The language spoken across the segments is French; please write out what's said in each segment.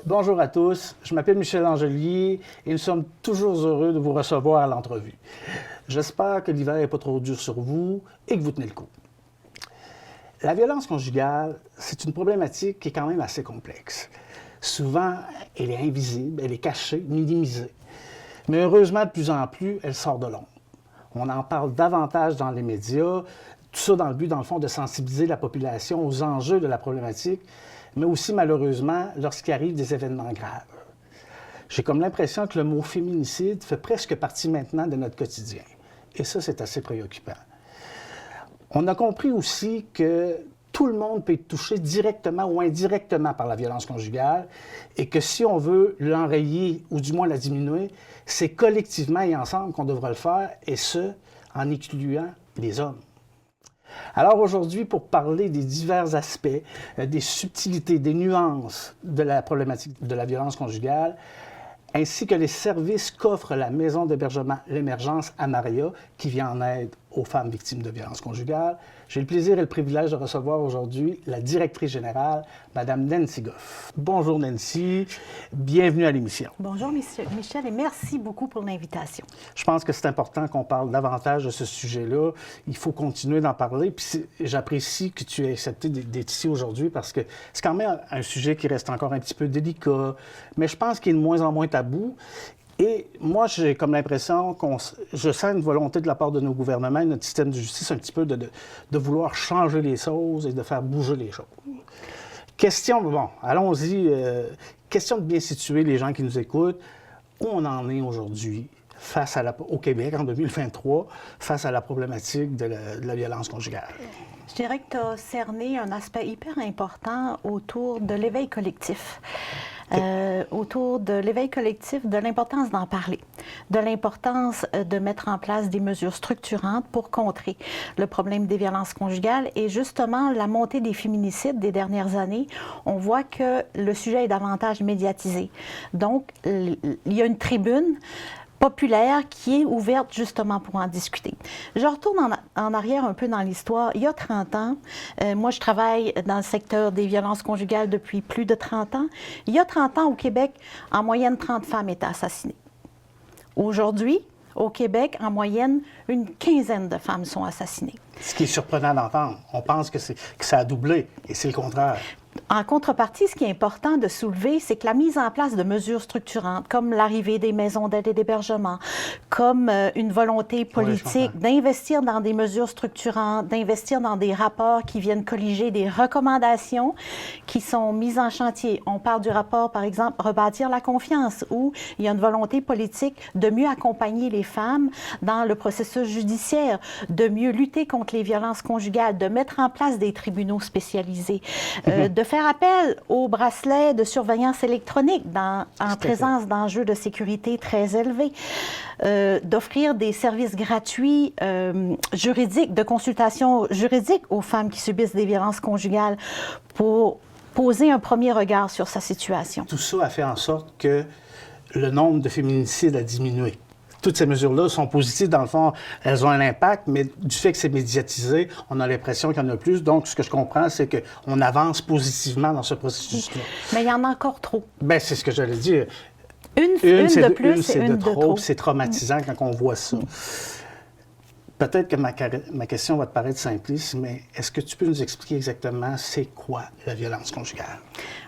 Bonjour à tous, je m'appelle Michel Angelier et nous sommes toujours heureux de vous recevoir à l'entrevue. J'espère que l'hiver n'est pas trop dur sur vous et que vous tenez le coup. La violence conjugale, c'est une problématique qui est quand même assez complexe. Souvent, elle est invisible, elle est cachée, minimisée. Mais heureusement, de plus en plus, elle sort de l'ombre. On en parle davantage dans les médias, tout ça dans le but, dans le fond, de sensibiliser la population aux enjeux de la problématique, mais aussi, malheureusement, lorsqu'il arrive des événements graves. J'ai comme l'impression que le mot féminicide fait presque partie maintenant de notre quotidien. Et ça, c'est assez préoccupant. On a compris aussi que tout le monde peut être touché directement ou indirectement par la violence conjugale et que si on veut l'enrayer ou du moins la diminuer, c'est collectivement et ensemble qu'on devra le faire, et ce, en incluant les hommes. Alors aujourd'hui, pour parler des divers aspects, des subtilités, des nuances de la problématique de la violence conjugale, ainsi que les services qu'offre la maison d'hébergement L'Émergence à Maria, qui vient en aide aux femmes victimes de violences conjugales, j'ai le plaisir et le privilège de recevoir aujourd'hui la directrice générale, Mme Nancy Goff. Bonjour Nancy, bienvenue à l'émission. Bonjour Michel et merci beaucoup pour l'invitation. Je pense que c'est important qu'on parle davantage de ce sujet-là. Il faut continuer d'en parler. Puis j'apprécie que tu aies accepté d'être ici aujourd'hui parce que c'est quand même un sujet qui reste encore un petit peu délicat, mais je pense qu'il est de moins en moins tabou. Et moi, j'ai comme l'impression je sens une volonté de la part de nos gouvernements et notre système de justice un petit peu de vouloir changer les choses et de faire bouger les choses. Question, bon, allons-y. Question de bien situer les gens qui nous écoutent. Où on en est aujourd'hui au Québec en 2023 face à la problématique de la violence conjugale? Je dirais que tu as cerné un aspect hyper important autour de l'éveil collectif. Autour de l'éveil collectif, de l'importance d'en parler, de l'importance de mettre en place des mesures structurantes pour contrer le problème des violences conjugales et justement la montée des féminicides des dernières années. On voit que le sujet est davantage médiatisé. Donc, il y a une tribune populaire qui est ouverte justement pour en discuter. Je retourne en arrière un peu dans l'histoire. Il y a 30 ans, moi je travaille dans le secteur des violences conjugales depuis plus de 30 ans. Il y a 30 ans au Québec, en moyenne 30 femmes étaient assassinées. Aujourd'hui, au Québec, en moyenne, une quinzaine de femmes sont assassinées. Ce qui est surprenant d'entendre. On pense que ça a doublé et c'est le contraire. En contrepartie, ce qui est important de soulever, c'est que la mise en place de mesures structurantes, comme l'arrivée des maisons d'aide et d'hébergement, comme une volonté politique d'investir dans des mesures structurantes, d'investir dans des rapports qui viennent colliger des recommandations qui sont mises en chantier. On parle du rapport, par exemple, Rebâtir la confiance, où il y a une volonté politique de mieux accompagner les femmes dans le processus judiciaire, de mieux lutter contre les violences conjugales, de mettre en place des tribunaux spécialisés, de faire appel aux bracelets de surveillance électronique en présence d'enjeux de sécurité très élevés, d'offrir des services gratuits juridiques, de consultation juridique aux femmes qui subissent des violences conjugales pour poser un premier regard sur sa situation. Tout ça a fait en sorte que le nombre de féminicides a diminué. Toutes ces mesures-là sont positives, dans le fond, elles ont un impact, mais du fait que c'est médiatisé, on a l'impression qu'il y en a plus. Donc, ce que je comprends, c'est qu'on avance positivement dans ce processus-là. Mais il y en a encore trop. Bien, c'est ce que j'allais dire. Une de plus, c'est une de trop. C'est traumatisant quand on voit ça. Peut-être que ma question va te paraître simpliste, mais est-ce que tu peux nous expliquer exactement c'est quoi la violence conjugale?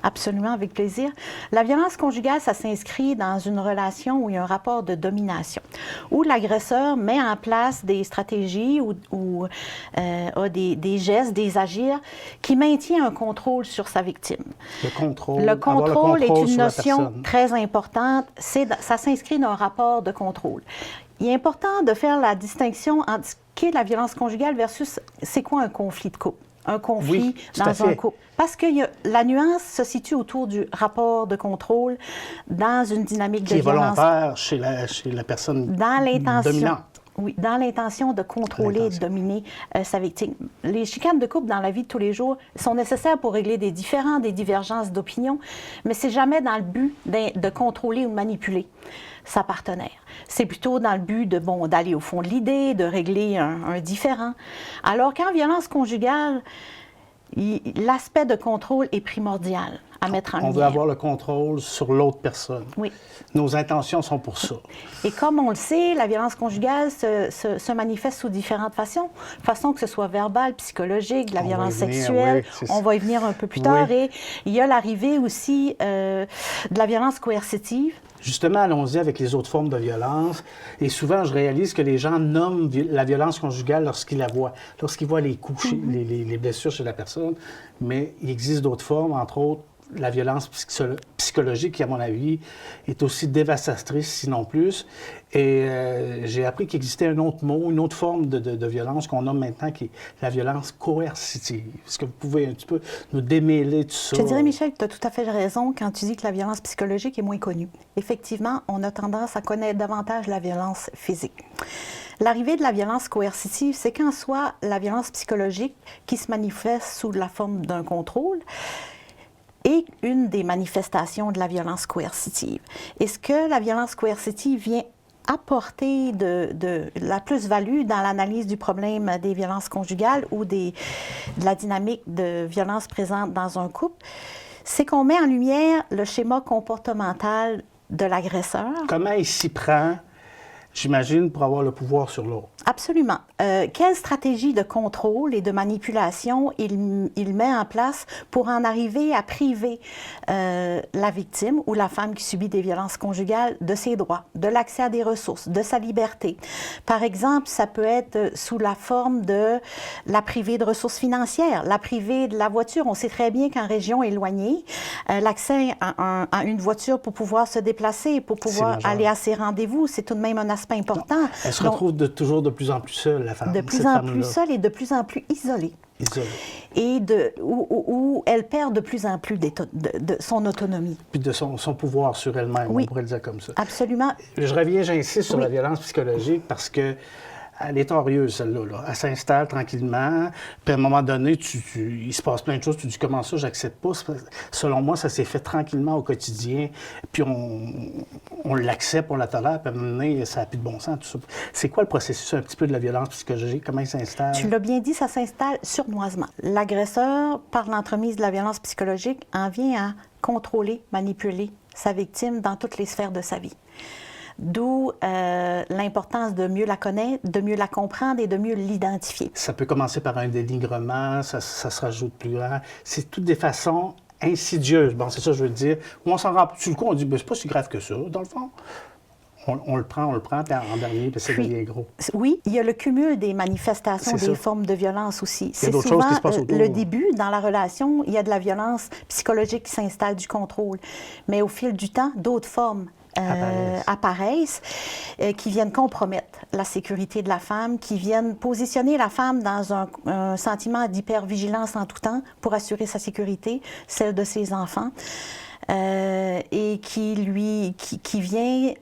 Absolument, avec plaisir. La violence conjugale, ça s'inscrit dans une relation où il y a un rapport de domination, où l'agresseur met en place des stratégies ou a des gestes, des agirs qui maintiennent un contrôle sur sa victime. Le contrôle est une notion très importante. Ça s'inscrit dans un rapport de contrôle. Il est important de faire la distinction entre ce qu'est la violence conjugale versus c'est quoi un conflit de couple. Un conflit dans un couple. Parce que la nuance se situe autour du rapport de contrôle dans une dynamique de violence. Qui est volontaire chez la personne dominante. Oui, dans l'intention de contrôler et de dominer sa victime. Les chicanes de couple dans la vie de tous les jours sont nécessaires pour régler des divergences d'opinion, mais c'est jamais dans le but de contrôler ou de manipuler sa partenaire. C'est plutôt dans le but d'aller au fond de l'idée, de régler un différend. Alors qu'en violence conjugale, l'aspect de contrôle est primordial à mettre en lumière. On veut avoir le contrôle sur l'autre personne. Oui. Nos intentions sont pour ça. Et comme on le sait, la violence conjugale se manifeste sous différentes façons. Que ce soit verbale, psychologique, de la violence sexuelle. Oui, on va y venir un peu plus tard. Oui. Et il y a l'arrivée aussi de la violence coercitive. Justement, allons-y avec les autres formes de violence. Et souvent, je réalise que les gens nomment la violence conjugale lorsqu'ils la voient, lorsqu'ils voient les coups, les blessures chez la personne. Mais il existe d'autres formes, entre autres la violence psychologique qui, à mon avis, est aussi dévastatrice, sinon plus. Et j'ai appris qu'il existait un autre mot, une autre forme de violence qu'on nomme maintenant, qui est la violence coercitive. Est-ce que vous pouvez un petit peu nous démêler tout ça? Je dirais, Michel, tu as tout à fait raison quand tu dis que la violence psychologique est moins connue. Effectivement, on a tendance à connaître davantage la violence physique. L'arrivée de la violence coercitive, c'est qu'en soi, la violence psychologique qui se manifeste sous la forme d'un contrôle, est une des manifestations de la violence coercitive. Est-ce que la violence coercitive vient apporter de la plus-value dans l'analyse du problème des violences conjugales ou de la dynamique de violence présente dans un couple? C'est qu'on met en lumière le schéma comportemental de l'agresseur. Comment il s'y prend, j'imagine, pour avoir le pouvoir sur l'autre? Absolument. Quelle stratégie de contrôle et de manipulation il met en place pour en arriver à priver la victime ou la femme qui subit des violences conjugales de ses droits, de l'accès à des ressources, de sa liberté. Par exemple, ça peut être sous la forme de la priver de ressources financières, la priver de la voiture. On sait très bien qu'en région éloignée, l'accès à une voiture pour pouvoir se déplacer, pour pouvoir aller à ses rendez-vous, c'est tout de même un aspect important. Non. Elle se retrouve toujours de plus en plus seule, la femme. De plus en plus seule et de plus en plus isolée. Et où elle perd de plus en plus de son autonomie. Puis de son pouvoir sur elle-même, on pourrait le dire comme ça. Absolument. J'insiste sur la violence psychologique parce que elle est orieuse, celle-là. Là. Elle s'installe tranquillement. Puis à un moment donné, il se passe plein de choses. Tu dis, comment ça, j'accepte pas? Selon moi, ça s'est fait tranquillement au quotidien. Puis on l'accepte, on la tolère. Puis à un moment donné, ça n'a plus de bon sens, tout ça. C'est quoi le processus un petit peu de la violence psychologique? Comment il s'installe? Tu l'as bien dit, ça s'installe sournoisement. L'agresseur, par l'entremise de la violence psychologique, en vient à contrôler, manipuler sa victime dans toutes les sphères de sa vie. D'où l'importance de mieux la connaître, de mieux la comprendre et de mieux l'identifier. Ça peut commencer par un dénigrement, ça se rajoute plus grand. C'est toutes des façons insidieuses. Bon, c'est ça que je veux dire. Où on s'en rend sur le coup, on dit, c'est pas si grave que ça, dans le fond. On le prend, puis en dernier, puis ça devient gros. Oui, il y a le cumul des manifestations, des formes de violence aussi. C'est souvent qui se passe autour. Le début, dans la relation, il y a de la violence psychologique qui s'installe, du contrôle. Mais au fil du temps, d'autres formes apparaissent qui viennent compromettre la sécurité de la femme, qui viennent positionner la femme dans un sentiment d'hypervigilance en tout temps pour assurer sa sécurité, celle de ses enfants, et qui vient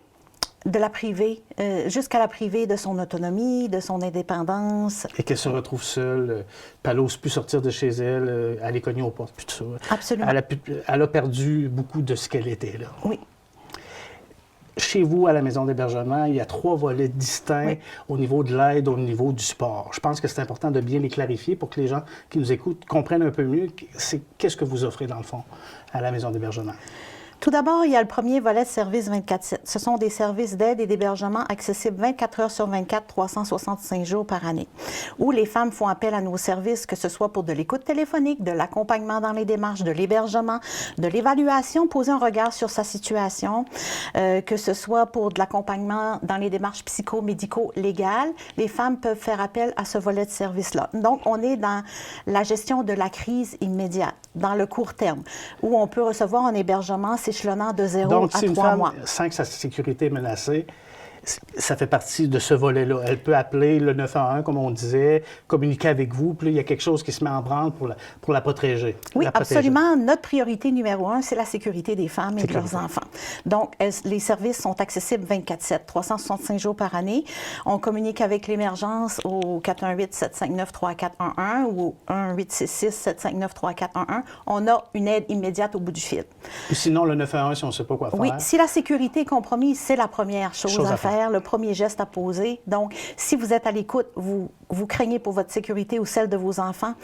de la priver, jusqu'à la priver de son autonomie, de son indépendance. Et qu'elle se retrouve seule, puis elle n'ose plus sortir de chez elle, elle est cognée aux portes, puis tout ça. Absolument. Elle a perdu beaucoup de ce qu'elle était, là. Oui. Chez vous, à la maison d'hébergement, il y a 3 volets distincts au niveau de l'aide, au niveau du support. Je pense que c'est important de bien les clarifier pour que les gens qui nous écoutent comprennent un peu mieux qu'est-ce que vous offrez, dans le fond, à la maison d'hébergement. Tout d'abord, il y a le premier volet de service 24/7. Ce sont des services d'aide et d'hébergement accessibles 24 heures sur 24, 365 jours par année, où les femmes font appel à nos services, que ce soit pour de l'écoute téléphonique, de l'accompagnement dans les démarches, de l'hébergement, de l'évaluation, poser un regard sur sa situation, que ce soit pour de l'accompagnement dans les démarches psycho-médico-légales. Les femmes peuvent faire appel à ce volet de service-là. Donc, on est dans la gestion de la crise immédiate, dans le court terme, où on peut recevoir un hébergement s'échelonnant de 0 Donc, à 3 mois. Donc, si une femme sent que sa sécurité est menacée, ça fait partie de ce volet-là. Elle peut appeler le 911, comme on disait, communiquer avec vous, puis là, il y a quelque chose qui se met en branle pour la protéger. Oui, absolument. Notre priorité numéro 1, c'est la sécurité des femmes et de leurs enfants. Donc, les services sont accessibles 24/7, 365 jours par année. On communique avec l'émergence au 418-759-3411 ou 1-866-759-3411. On a une aide immédiate au bout du fil. Puis sinon, le 911, si on ne sait pas quoi faire. Oui, si la sécurité est compromise, c'est la première chose à faire. Le premier geste à poser. Donc, si vous êtes à l'écoute, vous craignez pour votre sécurité ou celle de vos enfants,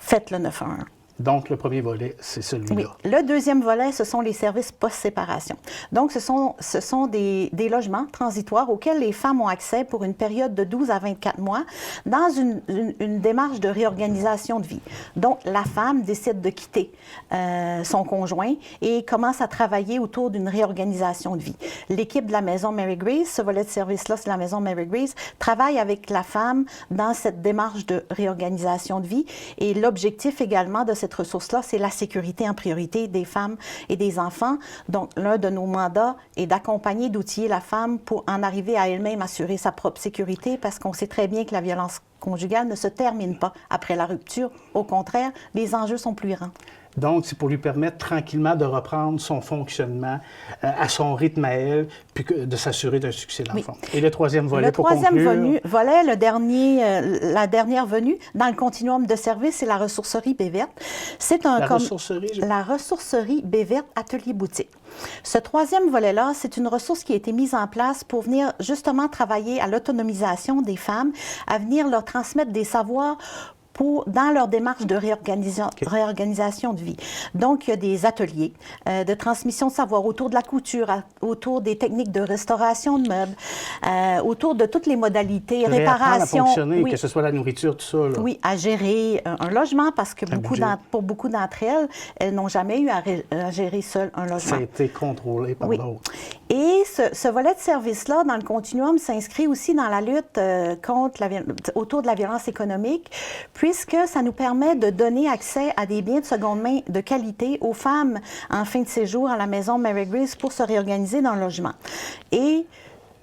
faites le 911. Donc, le premier volet, c'est celui-là. Oui. Le deuxième volet, ce sont les services post-séparation. Donc, ce sont des logements transitoires auxquels les femmes ont accès pour une période de 12 à 24 mois dans une démarche de réorganisation de vie. Donc, la femme décide de quitter son conjoint et commence à travailler autour d'une réorganisation de vie. L'équipe de la maison Mary Grace, ce volet de service-là, c'est la maison Mary Grace, travaille avec la femme dans cette démarche de réorganisation de vie. Et l'objectif également de cette ressource-là, c'est la sécurité en priorité des femmes et des enfants. Donc, l'un de nos mandats est d'accompagner, d'outiller la femme pour en arriver à elle-même assurer sa propre sécurité, parce qu'on sait très bien que la violence conjugale ne se termine pas après la rupture. Au contraire, les enjeux sont plus grands. Donc, c'est pour lui permettre tranquillement de reprendre son fonctionnement à son rythme à elle, puis de s'assurer d'un succès dans le fond. Et le troisième volet, pour conclure... Le troisième volet, la dernière venue dans le continuum de service, c'est la ressourcerie Béverte. C'est la ressourcerie Béverte Atelier Boutique. Ce troisième volet-là, c'est une ressource qui a été mise en place pour venir justement travailler à l'autonomisation des femmes, à venir leur transmettre des savoirs dans leur démarche de réorganisation de vie. Donc, il y a des ateliers de transmission de savoir autour de la couture, autour des techniques de restauration de meubles, autour de toutes les modalités, réparation. À fonctionner, que ce soit la nourriture, tout ça. Là. Oui, à gérer un logement, parce que pour beaucoup d'entre elles, elles n'ont jamais eu à gérer seul un logement. Ça a été contrôlé par l'autre. Et ce volet de service-là, dans le continuum, s'inscrit aussi dans la lutte autour de la violence économique, puisque ça nous permet de donner accès à des biens de seconde main de qualité aux femmes en fin de séjour à la maison Mary Grace pour se réorganiser dans le logement. Et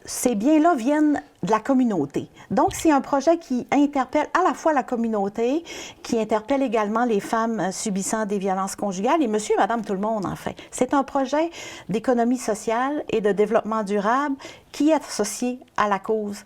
ces biens-là viennent de la communauté. Donc, c'est un projet qui interpelle à la fois la communauté, qui interpelle également les femmes subissant des violences conjugales, et monsieur et madame tout le monde, en fait. C'est un projet d'économie sociale et de développement durable qui est associé à la cause,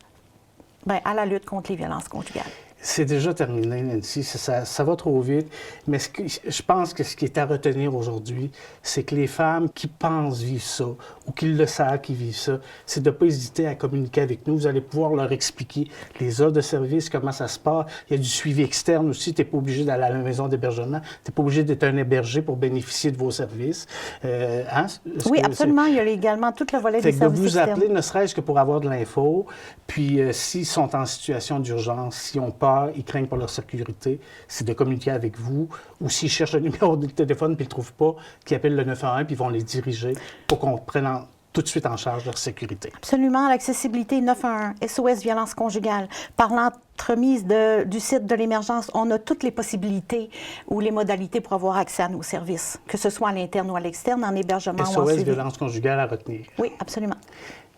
à la lutte contre les violences conjugales. C'est déjà terminé, Nancy. Ça va trop vite. Mais je pense que ce qui est à retenir aujourd'hui, c'est que les femmes qui pensent vivre ça ou qui le savent qu'ils vivent ça, c'est de ne pas hésiter à communiquer avec nous. Vous allez pouvoir leur expliquer les offres de services, comment ça se passe. Il y a du suivi externe aussi. Tu n'es pas obligé d'aller à la maison d'hébergement. Tu n'es pas obligé d'être un hébergé pour bénéficier de vos services. Oui, absolument. Il y a également tout le volet des services externes. De vous appeler, ne serait-ce que pour avoir de l'info. Puis, s'ils sont en situation d'urgence, s'ils ont peur, ils craignent pour leur sécurité, c'est de communiquer avec vous. Ou s'ils cherchent un numéro de téléphone et qu'ils ne le trouvent pas, qu'ils appellent le 911 puis ils vont les diriger pour qu'on prenne tout de suite en charge leur sécurité. Absolument. L'accessibilité 911, SOS violence conjugale. Par l'entremise du site de l'émergence, on a toutes les possibilités ou les modalités pour avoir accès à nos services, que ce soit à l'interne ou à l'externe, en hébergement ou en suivi. SOS violence conjugale à retenir. Oui, absolument.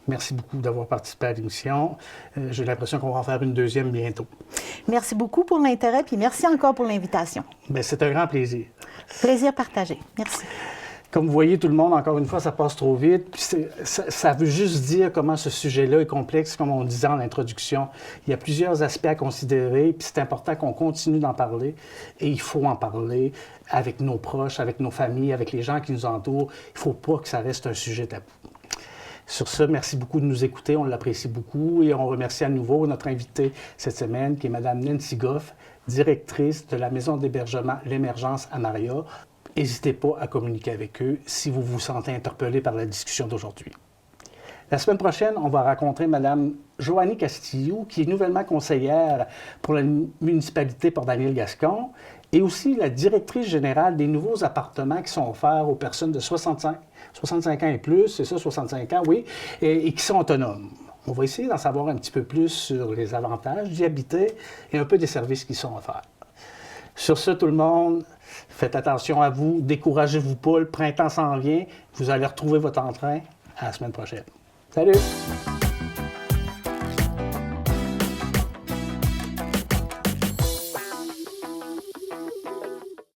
Merci beaucoup d'avoir participé à l'émission. J'ai l'impression qu'on va en faire une deuxième bientôt. Merci beaucoup pour l'intérêt, puis merci encore pour l'invitation. Bien, c'est un grand plaisir. Plaisir partagé. Merci. Comme vous voyez, tout le monde, encore une fois, ça passe trop vite. Puis ça veut juste dire comment ce sujet-là est complexe, comme on disait en introduction. Il y a plusieurs aspects à considérer, puis c'est important qu'on continue d'en parler. Et il faut en parler avec nos proches, avec nos familles, avec les gens qui nous entourent. Il ne faut pas que ça reste un sujet tabou. Sur ce, merci beaucoup de nous écouter, on l'apprécie beaucoup et on remercie à nouveau notre invitée cette semaine, qui est Mme Nancy Goff, directrice de la maison d'hébergement L'Émergence à Maria. N'hésitez pas à communiquer avec eux si vous vous sentez interpellé par la discussion d'aujourd'hui. La semaine prochaine, on va rencontrer Mme Joanie Castillo, qui est nouvellement conseillère pour la municipalité Port-Daniel-Gascon, et aussi la directrice générale des nouveaux appartements qui sont offerts aux personnes de 65 ans et plus, c'est ça, 65 ans, oui, et qui sont autonomes. On va essayer d'en savoir un petit peu plus sur les avantages d'y habiter et un peu des services qui sont offerts. Sur ce, tout le monde, faites attention à vous, découragez-vous pas, le printemps s'en vient, vous allez retrouver votre entrain à la semaine prochaine. Salut!